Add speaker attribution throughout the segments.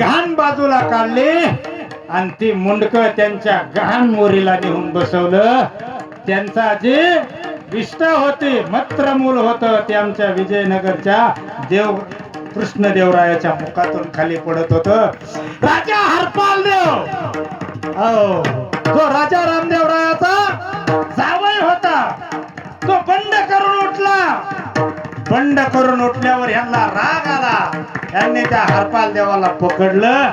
Speaker 1: घाण बाजूला काढली आणि ती मुंडक त्यांच्या घाण मोरीला नेऊन बसवलं. त्यांचा जे विष्ठा होते, मत्र मूल होतं, ते आमच्या विजयनगरच्या कृष्णदेवरायाच्या मुखातून खाली पडत होत. राजा हरपाल देव, जो राजा रामदेवरायाचा जावई होता, तो बंड करून उठला. बंड करून उठल्यावर यांना राग आला. यांनी त्या हरपाल देवाला पकडलं,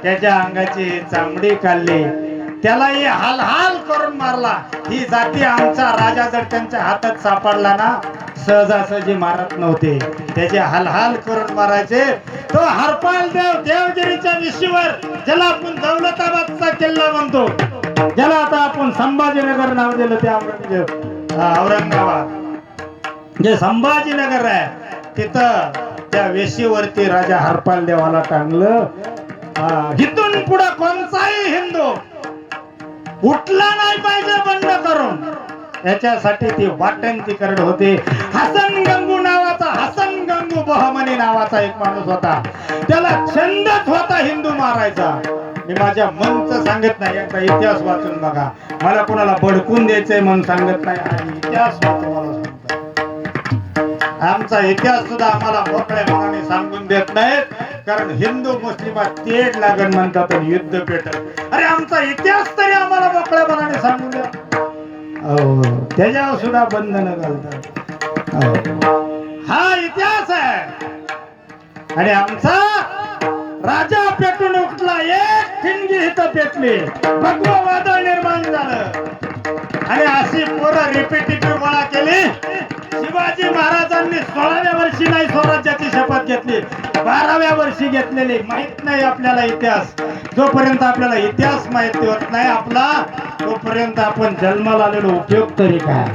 Speaker 1: त्याच्या अंगाची चामडी काढली, त्यालाही हाल हाल करून मारला. ही जाती आमचा राजा जर त्यांच्या हातात सापडला ना, सहजासहजी मारत नव्हते, त्याचे हाल हाल करून मारायचे. तो हरपाल देव देवगिरीच्या विशीवर, ज्याला आपण दौलताबादचा किल्ला म्हणतो, ज्याला आता आपण संभाजीनगर नाव दिलं, ते औरंगाबाद जे संभाजीनगर आहे, तिथं त्या वेशीवरती राजा हरपाल देवाला टांगलं. इथून पुढे कोणताही हिंदू उठला नाही पाहिजे बंड करून, याच्यासाठी ती वाटंती करत होते. हसन गंगू नावाचा, हसन गंगू बहमनी नावाचा एक माणूस होता, त्याला छंदच होता हिंदू मारायचा. मी माझ्या मनचं सांगत नाही, एकदा इतिहास वाचून बघा. मला कोणाला भडकून द्यायचंय म्हणून सांगत नाही, आणि इतिहास वाचून मला सांगतो. आमचा इतिहास सुद्धा आम्हाला मोकळ्या मनाने सांगून देत नाहीत, कारण हिंदू मुस्लिमात तेढ लागण म्हणतात आणि युद्ध पेटत. अरे आमचा इतिहास तरी आम्हाला मोकळ्या मनाने सांगून द्या. त्याच्यावर सुद्धा बंधन घालतात. हा इतिहास आहे. आणि आमचा राजा पेटून उठला, एक ठिणगी इथं पेटली, भगवा वादळ निर्माण झालं. आणि अशी पोरं रिपीटेटिव्ह गोळा केली. शिवाजी महाराजांनी 16व्या वर्षी नाही स्वराज्याची शपथ घेतली, 12व्या वर्षी घेतलेली. माहित नाही आपल्याला इतिहास. जोपर्यंत आपल्याला इतिहास माहिती होत नाही आपला, तोपर्यंत आपण जन्माला आलेलो उपयोग तरी काय.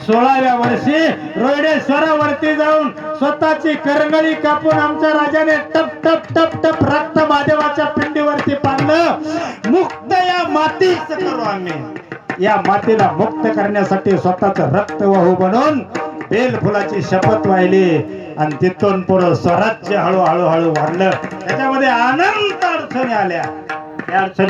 Speaker 1: 16व्या वर्षी रोहिडेश्वरावरती जाऊन स्वतःची करंगळी कापून आमच्या राजाने टप टप टप टप रक्त महादेवाच्या पिंडीवरती पाडलं. मुक्त या मातीच करू आम्ही. या मातीला मुक्त करण्यासाठी स्वतःचं रक्त वाहू बनवून बेलफुलाची शपथ वाहिली. आणि तिथून पुढे स्वराज्य हळूहळू वाढलं. त्याच्यामध्ये अनंत अडचणी आल्या. त्या अडचणी